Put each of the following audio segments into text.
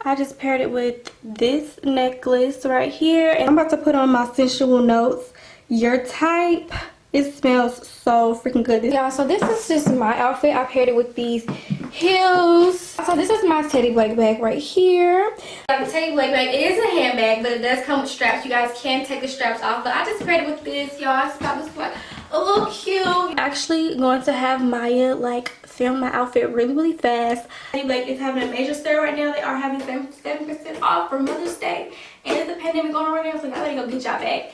I just paired it with this necklace right here. And I'm about to put on my sensual notes. Your Type. It smells so freaking good. Y'all, so this is just my outfit. I paired it with these heels. So this is my Teddy Blake bag right here. Like the Teddy Blake bag, it is a handbag, but it does come with straps. You guys can take the straps off. But I just paired it with this, y'all. I thought this was like a little cute. I'm actually going to have Maya like film my outfit really fast. Teddy Blake is having a major sale right now. They are having 7% off for Mother's Day. And it's the pandemic going on right now, so y'all better go get y'all bag.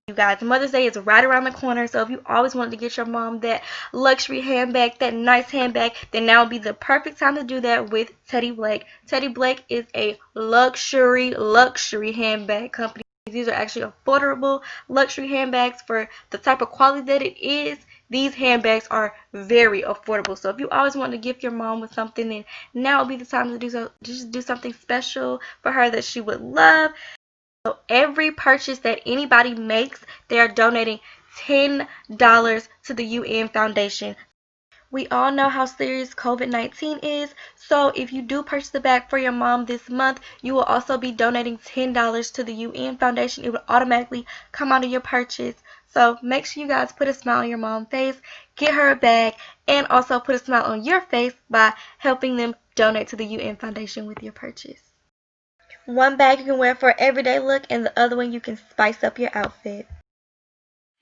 You guys, Mother's Day is right around the corner, so if you always wanted to get your mom that luxury handbag, that nice handbag, then now would be the perfect time to do that with Teddy Blake. Teddy Blake is a luxury handbag company. These are actually affordable luxury handbags for the type of quality that it is. These handbags are very affordable. So if you always want to gift your mom with something, then now would be the time to do something special for her that she would love. So every purchase that anybody makes, they are donating $10 to the UN Foundation. We all know how serious COVID-19 is, so if you do purchase a bag for your mom this month, you will also be donating $10 to the UN Foundation. It will automatically come out of your purchase. So make sure you guys put a smile on your mom's face, get her a bag, and also put a smile on your face by helping them donate to the UN Foundation with your purchase. One bag you can wear for an everyday look, and the other one you can spice up your outfit.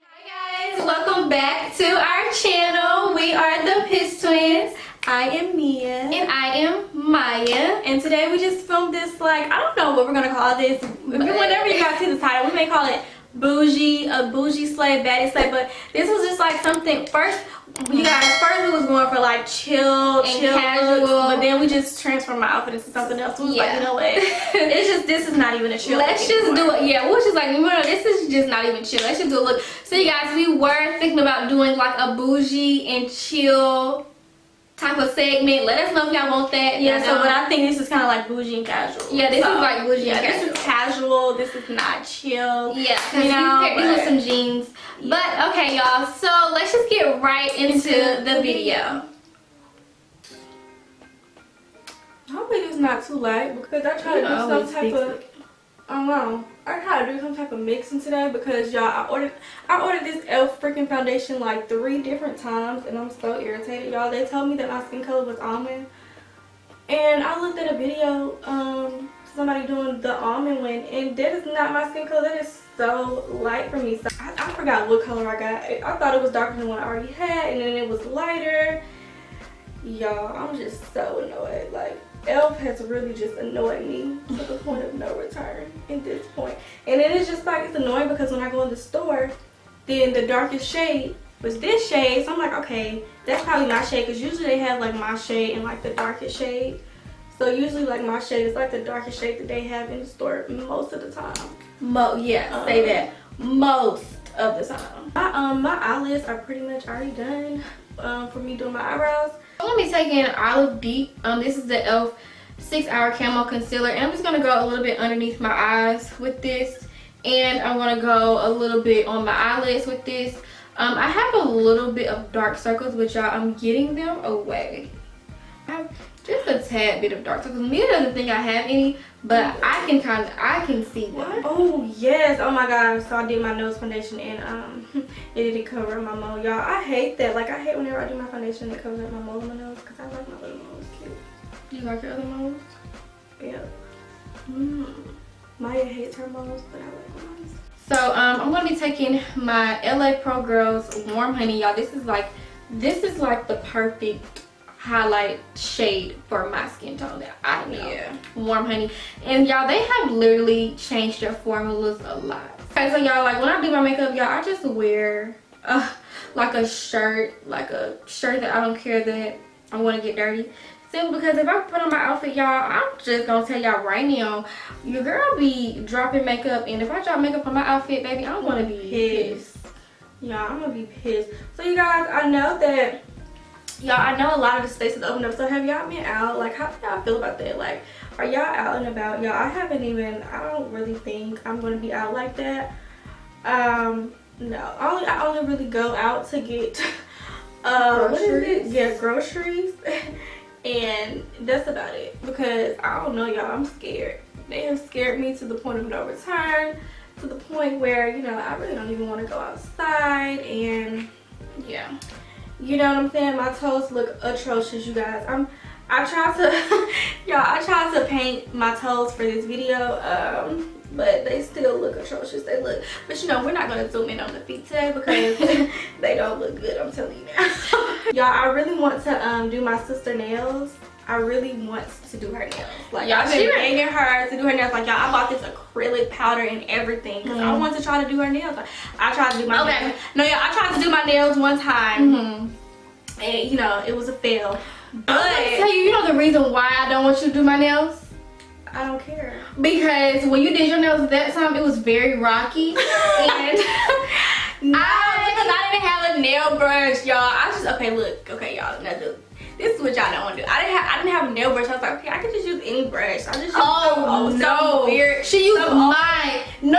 Hi guys, welcome back to our channel. We are the Piss Twins. I am Mia. And I am Maya. And today we just filmed this, like, I don't know what we're going to call this. Whenever you guys see the title, we may call it a bougie slave, baddie slave. But this was just like something, first we was going for like chill casual looks, but then we just transformed my outfit into something else. We was like, you know what, it's just, this is not even a chill. Let's just do it. Yeah, we're just like, this is just not even chill. Let's just do a look. So you guys, we were thinking about doing like a bougie and chill type of segment. Let us know if y'all want that. Yeah, so but I think this is kind of like bougie and casual. Yeah, this is like bougie and casual. This is casual. This is not chill. Yeah, because you paired these with some jeans. Yeah. But okay, y'all. So let's just get right into the video. Hopefully it's not too light because I try to do some type of, I don't know. I try to do some type of mixing today because y'all, I ordered this e.l.f. freaking foundation like 3 different times and I'm so irritated, y'all. They told me that my skin color was almond, and I looked at a video somebody doing the almond one, and that is not my skin color. That is so light for me. So I forgot what color I got. I thought it was darker than what I already had, and then it was lighter. Y'all, I'm just so annoyed. Like, e.l.f. has really just annoyed me to the point of no return at this point. And then it's just like, it's annoying because when I go in the store, then the darkest shade was this shade. So I'm like, okay, that's probably my shade, because usually they have like my shade and like the darkest shade. So usually like my shade is like the darkest shade that they have in the store most of the time. Say that. Most of the time. My eyelids are pretty much already done for me doing my eyebrows. I'm going to be taking Olive Deep. This is the e.l.f. 6-Hour Camo Concealer. And I'm just going to go a little bit underneath my eyes with this. And I want to go a little bit on my eyelids with this. I have a little bit of dark circles, but y'all, I'm getting them away. I have just a tad bit of dark circles. Mia doesn't think I have any, but I can see them. Oh yes, oh my god. So I did my nose foundation and it didn't cover up my mole, y'all. I hate that. Like, I hate whenever I do my foundation it covers up my mole on my nose, because I like my little moles cute. Do you like your other moles? Yeah. Maya hates her moles, but I like mine. So I'm gonna be taking my LA Pro Girls Warm Honey, y'all. This is like the perfect highlight shade for my skin tone that I know. Yeah. Warm Honey. And y'all, they have literally changed their formulas a lot. Okay, so y'all, like, when I do my makeup, y'all, I just wear like a shirt that I don't care that I want to get dirty. Simply because if I put on my outfit, y'all, I'm just gonna tell y'all right now, your girl be dropping makeup, and if I drop makeup on my outfit, baby, I'm gonna be pissed. Y'all, I'm gonna be pissed. So you guys, I know that y'all, I know a lot of the states have opened up, so have y'all been out? Like, how do y'all feel about that? Like, are y'all out and about? Y'all, I don't really think I'm gonna be out like that. No, I only really go out to get what is it? Yeah, groceries. And that's about it, because I don't know, y'all, I'm scared. They have scared me to the point of no return, to the point where, you know, I really don't even want to go outside. And yeah, you know what I'm saying, my toes look atrocious, you guys. I tried to y'all, I tried to paint my toes for this video, but they still look atrocious. They look, but you know, we're not gonna zoom in on the feet today because they don't look good, I'm telling you now. Y'all, I really want to do my sister nails. I really want to do her nails. Like, y'all, I've been begging her to do her nails. Like, y'all, I bought this acrylic powder and everything because I want to try to do her nails. Like, I tried to do my nails. No, yeah, I tried to do my nails one time, and you know, it was a fail. But I'm tell you, you know the reason why I don't want you to do my nails? I don't care. Because when you did your nails that time, it was very rocky. And because I didn't have a nail brush, y'all. I just, okay, look, okay, y'all, now look. This is what y'all don't want to do. I didn't have a nail brush. I was like, okay, I could just use any brush. I just use some weird. She used mine. No.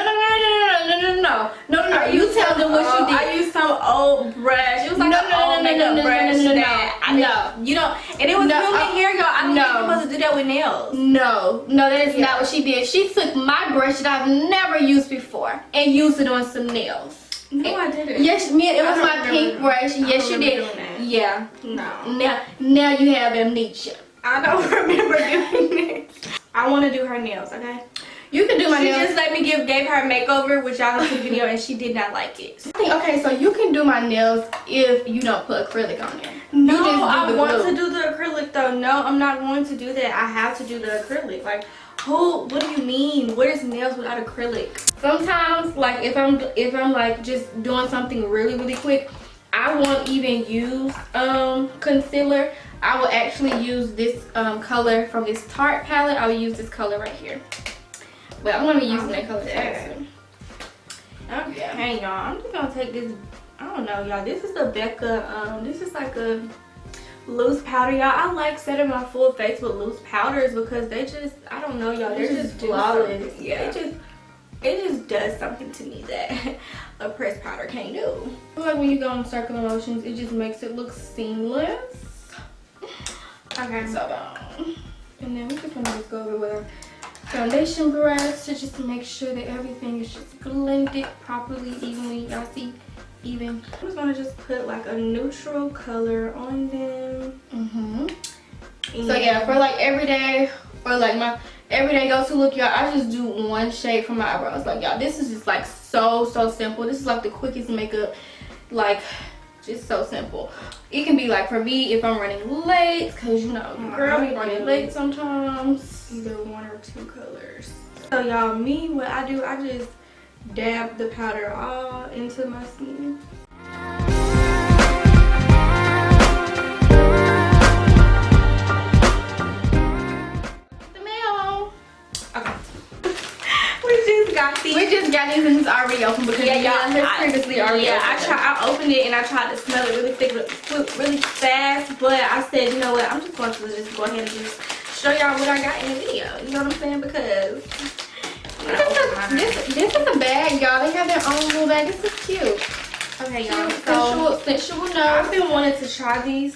You tell them what you did. I used some old brush. It was like an old makeup brush. You don't. And it was human hair, y'all. I don't think you're supposed to do that with nails. No, that is not what she did. She took my brush that I've never used before and used it on some nails. No, I didn't. Yes, it was my pink brush. Yes, you did. Yeah. No. Now you have amnesia. I don't remember doing it. I want to do her nails, okay? You can do my nails. She just let me gave her a makeover, which y'all see the video, and she did not like it. Okay, so you can do my nails if you don't put acrylic on there. No, I want to do the acrylic though. No, I'm not going to do that. I have to do the acrylic. Like, what do you mean? What is nails without acrylic? Sometimes, like if I'm like just doing something really quick, I won't even use concealer. I will actually use this color from this Tarte palette. I will use this color right here. But I'm gonna be using that color soon. Okay, y'all. I'm just gonna take this. I don't know, y'all. This is the Becca. This is like a loose powder, y'all. I like setting my full face with loose powders because they just, I don't know, y'all. They're just flawless. Yeah. It just does something to me that a pressed powder can't do. I feel like when you go in circular motions, it just makes it look seamless. Okay, so and then we're just gonna just go over with our foundation brush to just make sure that everything is just blended properly, evenly. Y'all see? Even. I'm just gonna just put like a neutral color on them. So yeah, for like everyday or like my everyday go-to look, y'all, I just do one shade for my eyebrows. Like, y'all, this is just like so simple. This is like the quickest makeup, like just so simple. It can be like for me if I'm running late, because you know your girl be running late sometimes. Either one or two colors. So y'all, me, what I do, I just dab the powder all into my skin. The mail. Okay. We just got these and it's already open because y'all previously already opened. I opened it and I tried to smell it really fast, but I said, you know what, I'm just going to just go ahead and just show y'all what I got in the video. You know what I'm saying? Because this is a bag, y'all. They have their own little bag. This is cute. Okay, y'all. So sensual notes. I've been wanting to try these.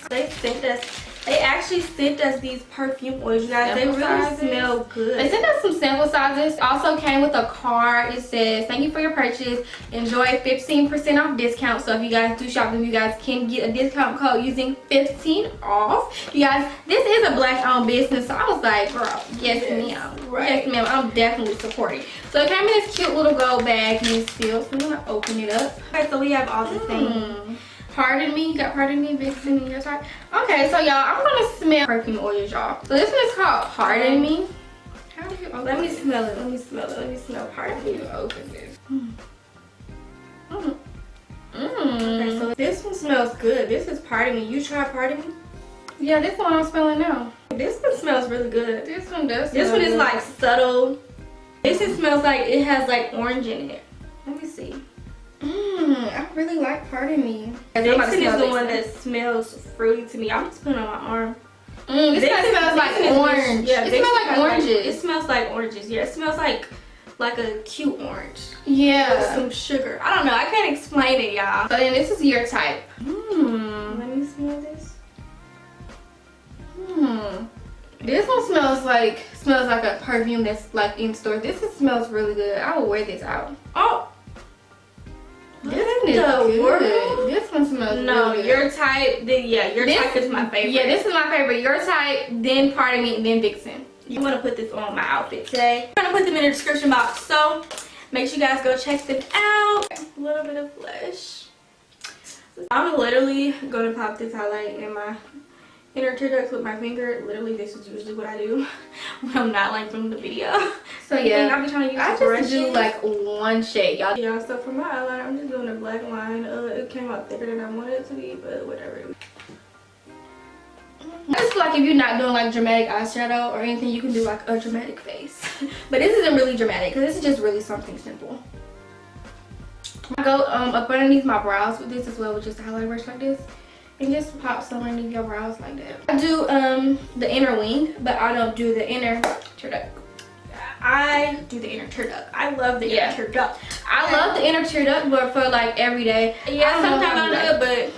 They actually sent us these perfume oils, you guys. They really smell good. They sent us some sample sizes. Also came with a card. It says, thank you for your purchase. Enjoy 15% off discount. So if you guys do shop them, you guys can get a discount code using 15 off. You guys, this is a black owned business. So I was like, girl, yes ma'am. Right. Yes ma'am, I'm definitely supporting. So it came in this cute little gold bag and still. So I'm going to open it up. Okay, so we have all the things. Pardon Me, you got Pardon Me, Vixen, and your type. Okay, so y'all, I'm gonna smell perfume oils, y'all. So this one is called Pardon Me. How do you open Let me smell it. Let me smell Pardon Me. You open this. Okay, so this one smells good. This is Pardon Me. You tried Pardon Me? Yeah, this one I'm smelling now. This one smells really good. This one does. This one is like subtle. This one smells like it has like orange in it. Let me see. I really like Pardon Me. Vixen is the one that smells fruity to me. I'm just putting it on my arm. This smells like orange. Yeah, it smells like oranges. It smells like oranges. Yeah, it smells like a cute orange. Yeah. With some sugar. I don't know. I can't explain it, y'all. So then this is your type. Let me smell this. This one smells like a perfume that's like in stores. This one smells really good. I will wear this out. Oh, this one is good. This one smells really good. Your type. Your type is my favorite. Yeah, this is my favorite. Your type, then Pardon Me, then Vixen. You want to put this on my outfit today. I'm gonna put them in the description box, so make sure you guys go check them out. A little bit of blush. I'm literally gonna pop this highlight in my inner tear ducts with my finger. Literally, this is usually what I do when I'm not like from the video. So yeah, I'll be trying to use I just do like one shade, y'all. Yeah, so for my eyeliner, I'm just doing a black line. It came out thicker than I wanted it to be, but whatever. I just feel like if you're not doing like dramatic eyeshadow or anything, you can do like a dramatic face. But this isn't really dramatic because this is just really something simple. I go up underneath my brows with this as well, with just a highlight brush like this, and just pop some underneath your brows like that. I do the inner wing, but I don't do the inner tear duct. I do the inner tear duct. I love the inner tear duct. I love the inner tear duct, but for like every day. Yeah, sometimes I do it,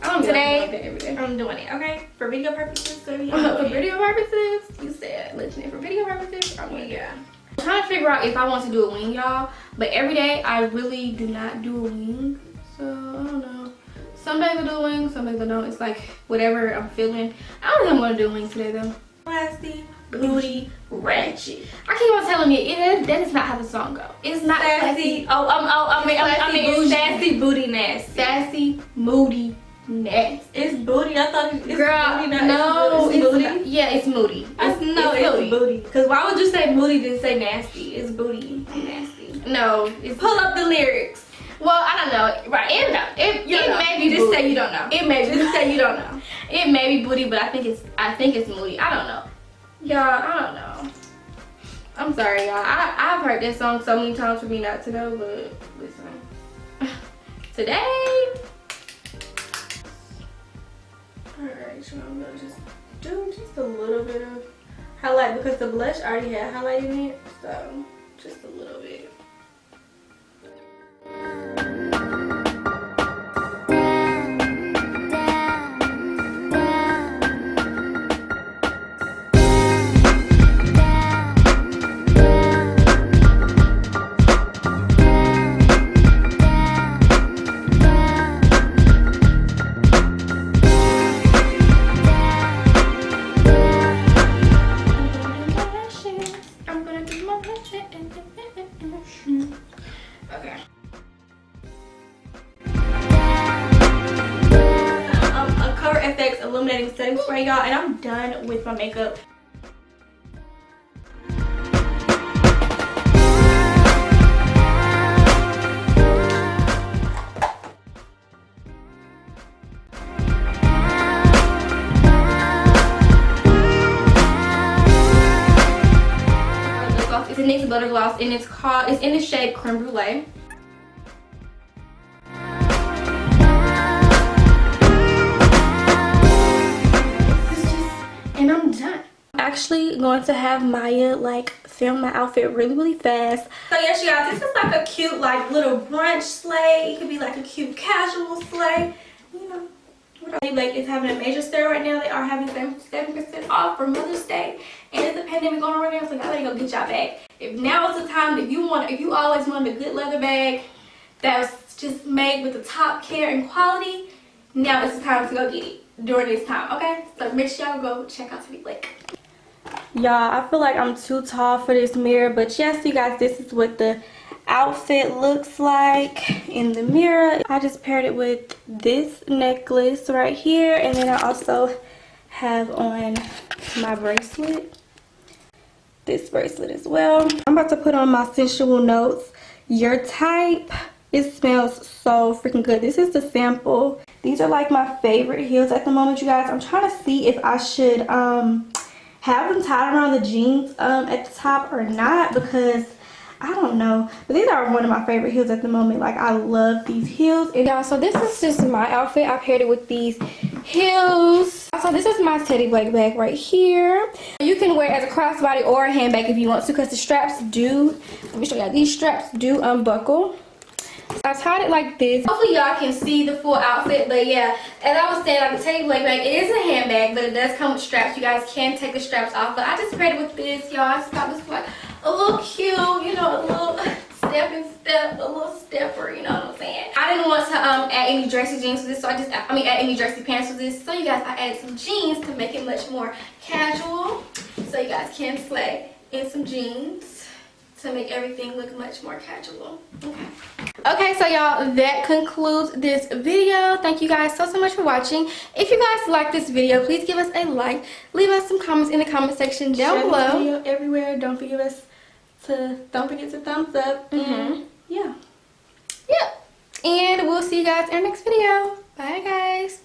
but today every day. I'm doing it, okay? For video purposes. So for video purposes, you said listen. For video purposes, I'm doing it. I'm trying to figure out if I want to do a wing, y'all, but every day I really do not do a wing, so I don't know. Some days I do a wing, some days I don't. It's like whatever I'm feeling. I don't think I'm gonna do a wing today though. Classy, booty, ratchet. I keep on telling you, that is not how the song goes. It's not sassy. I mean, it's sassy, booty, nasty. Sassy, moody, nasty. It's booty. I thought it's girl. Booty, no, it's booty. Not, yeah, it's moody. It's booty. Cause why would you say moody then say nasty? It's booty, nasty. No, it's pull up the lyrics. Well, I don't know. Right? It may be. Just say you don't know. It may be. Just say you don't know. It may be booty, but I think it's moody. I don't know. Y'all, I don't know. I'm sorry, y'all. I've heard this song so many times for me not to know, but listen. Today. Alright, so I'm gonna just do just a little bit of highlight because the blush already had highlight in it, so just a little bit. Illuminating setting spray, y'all, and I'm done with my makeup. It's a NYX Butter Gloss, and it's in the shade Creme Brulee. And I'm done. I'm actually going to have Maya like film my outfit really fast. So yes, you guys, this is like a cute like little brunch sleigh. It could be like a cute casual sleigh. You know, Blake is having a major sale right now. They are having 7% off for Mother's Day, and it's a pandemic going on right now. So y'all better go get y'all bag. If now is the time, if you always wanted a good leather bag that was just made with the top care and quality, now is the time to go get it. During this time, okay? So make sure y'all go check out Teddy Blake. Y'all, I feel like I'm too tall for this mirror, but yes, you guys, this is what the outfit looks like in the mirror. I just paired it with this necklace right here, and then I also have on my bracelet, this bracelet as well. I'm about to put on my Sensual Notes Your Type. It smells so freaking good. This is the sample. These are like my favorite heels at the moment, you guys. I'm trying to see if I should have them tied around the jeans at the top or not, because I don't know. But these are one of my favorite heels at the moment. Like, I love these heels. And y'all, so this is just my outfit. I paired it with these heels. So this is my Teddy Blake bag right here. You can wear it as a crossbody or a handbag if you want to, because the straps do, let me show y'all, these straps do unbuckle. I tied it like this. Hopefully y'all can see the full outfit, but yeah, as I was saying, I can tell you like it is a handbag, but it does come with straps. You guys can take the straps off, but I just paired it with this, y'all. I just thought this was like a little cute, you know, a little step, a little stepper, you know what I'm saying? I didn't want to add any dressy jeans with this, so add any dressy pants with this. So you guys, I added some jeans to make it much more casual, so you guys can slay in some jeans to make everything look much more casual. Okay, so y'all, that concludes this video. Thank you guys so much for watching. If you guys like this video, please give us a like, leave us some comments in the comment section down below. Share this video everywhere. Don't forget to thumbs up. Yeah, and we'll see you guys in our next video. Bye guys.